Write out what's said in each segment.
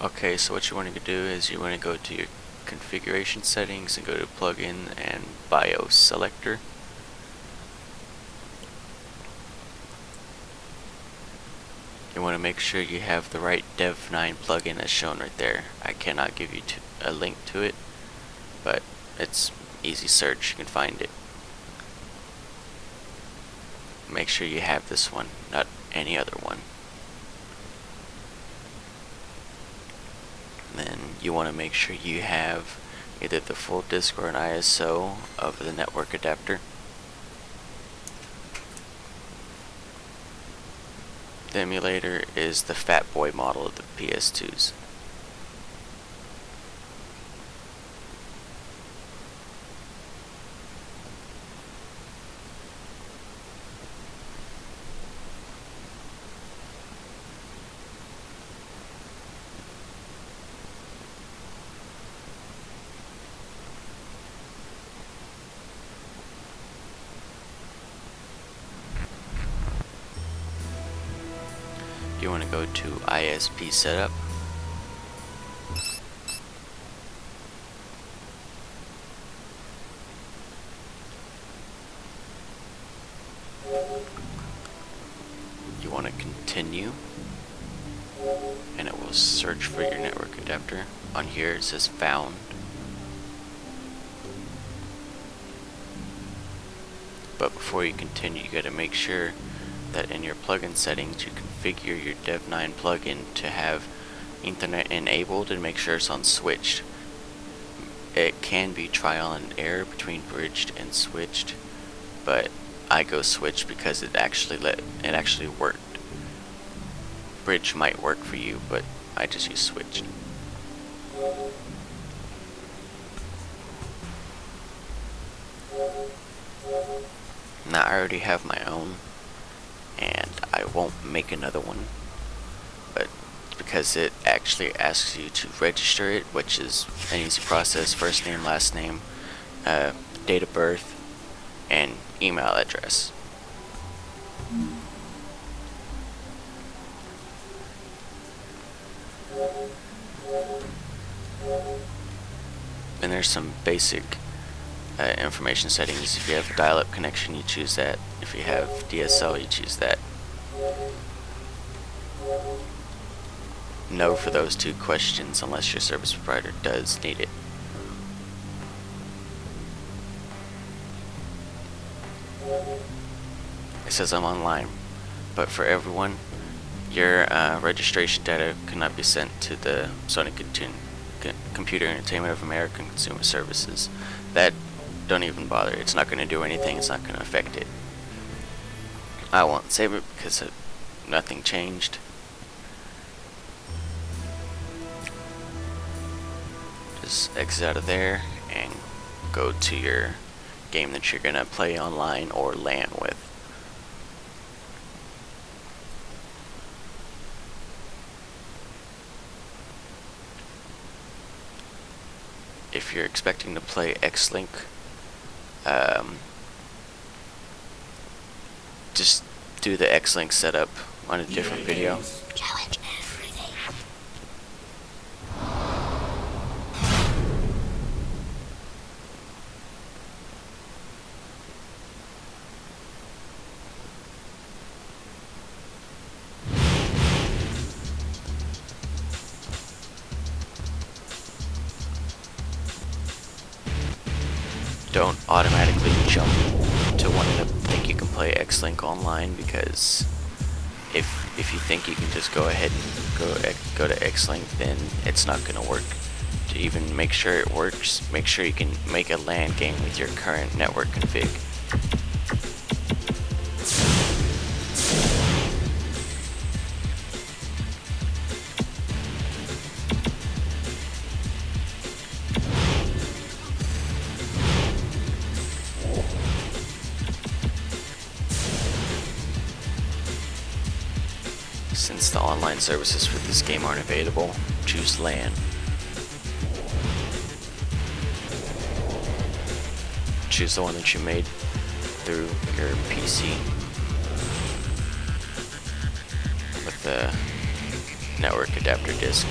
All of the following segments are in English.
Okay, so what you want to do is you want to go to your configuration settings and go to plugin and BIOS selector. You want to make sure you have the right Dev9 plugin as shown right there. I cannot give you a link to it, but it's easy search, you can find it. Make sure you have this one, not any other one. Then you want to make sure you have either the full disk or an ISO of the network adapter. The emulator is the FatBoy model of the PS2s. You want to go to ISP setup. You want to continue, and it will search for your network adapter. On here it says found. But before you continue, you got to make sure that in your plugin settings you configure your Dev9 plugin to have Ethernet enabled and make sure it's on switched. It can be trial and error between bridged and switched, but I go switched because it actually worked. Bridge might work for you, but I just use switched. Now I already have my own, and I won't make another one, but because it actually asks you to register it, which is an easy process: first name, last name, date of birth, and email address. And there's some basic information settings. If you have a dial-up connection, you choose that. If you have DSL, you choose that. No for those two questions unless your service provider does need it. It says I'm online, but for everyone, your registration data cannot be sent to the Sony Computer Entertainment of America Consumer Services. That, don't even bother. It's not going to do anything. It's not going to affect it. I won't save it because nothing changed. Just exit out of there and go to your game that you're going to play online or LAN with. If you're expecting to play Xlink, just do the Xlink setup on a different video. Challenge everything. Don't automatically jump to wanting to think you can play Xlink online, because if you think you can just go ahead and go to Xlink, then it's not going to work. To even make sure it works, make sure you can make a LAN game with your current network config. Since the online services for this game aren't available, choose LAN. Choose the one that you made through your PC with the network adapter disk.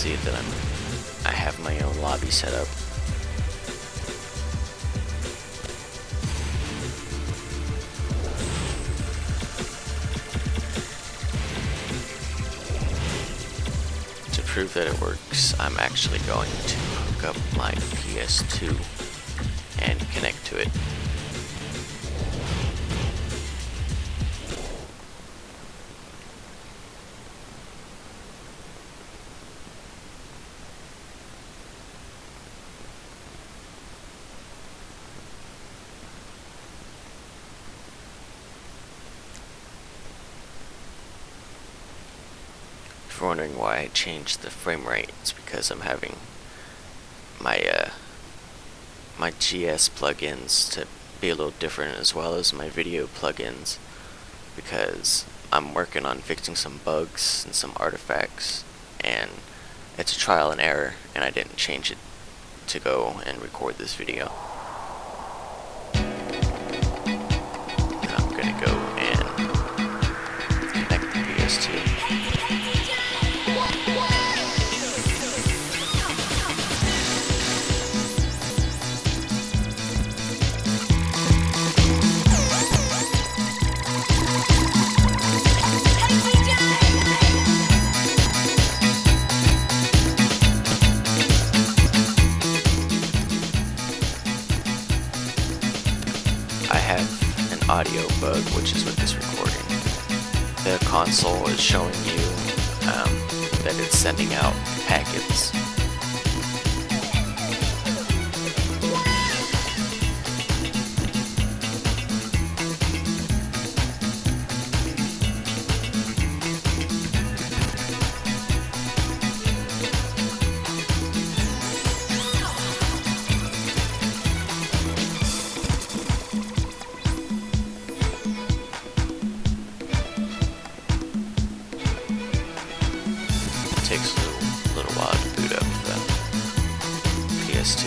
see that I have my own lobby set up. To prove that it works, I'm actually going to hook up my PS2 and connect to it. If you're wondering why I changed the frame rate, it's because I'm having my my GS plugins to be a little different, as well as my video plugins, because I'm working on fixing some bugs and some artifacts, and it's a trial and error, and I didn't change it to go and record this video. I'm gonna go and connect the PS2. I have an audio bug, which is with this recording. The console is showing you that it's sending out packets. Takes a little while to boot up the PS2.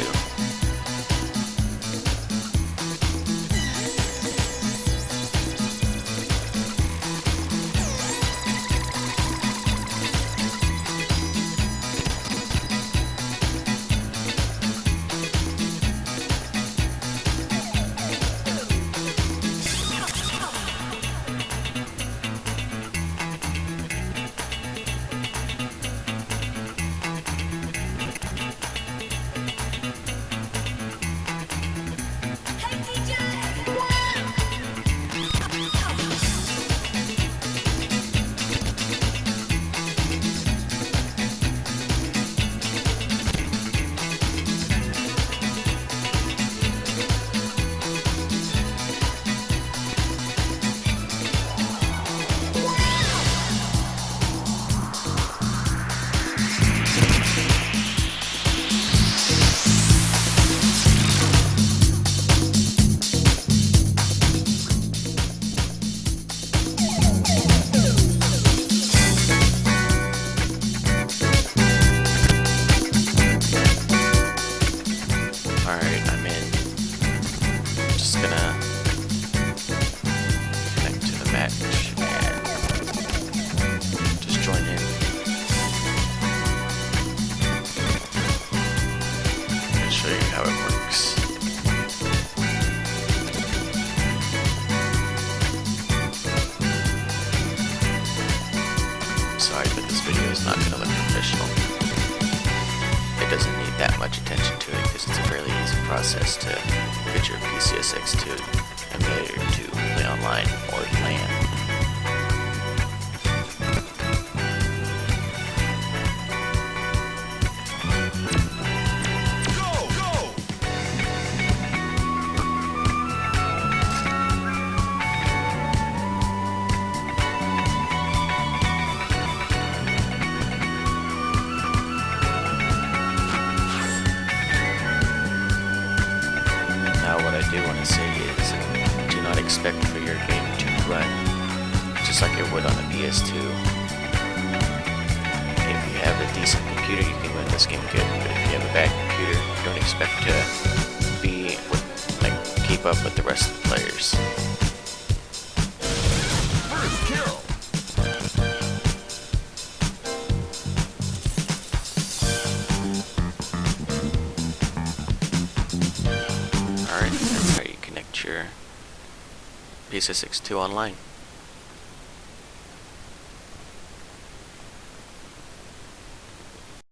It doesn't need that much attention to it because it's a fairly easy process to get your PCSX2 emulator to play online or LAN. I do want to say is, do not expect for your game to run just like it would on the PS2. If you have a decent computer, you can run this game good, but if you have a bad computer, don't expect to keep up with the rest of the players. First kill. PCSX2 Online.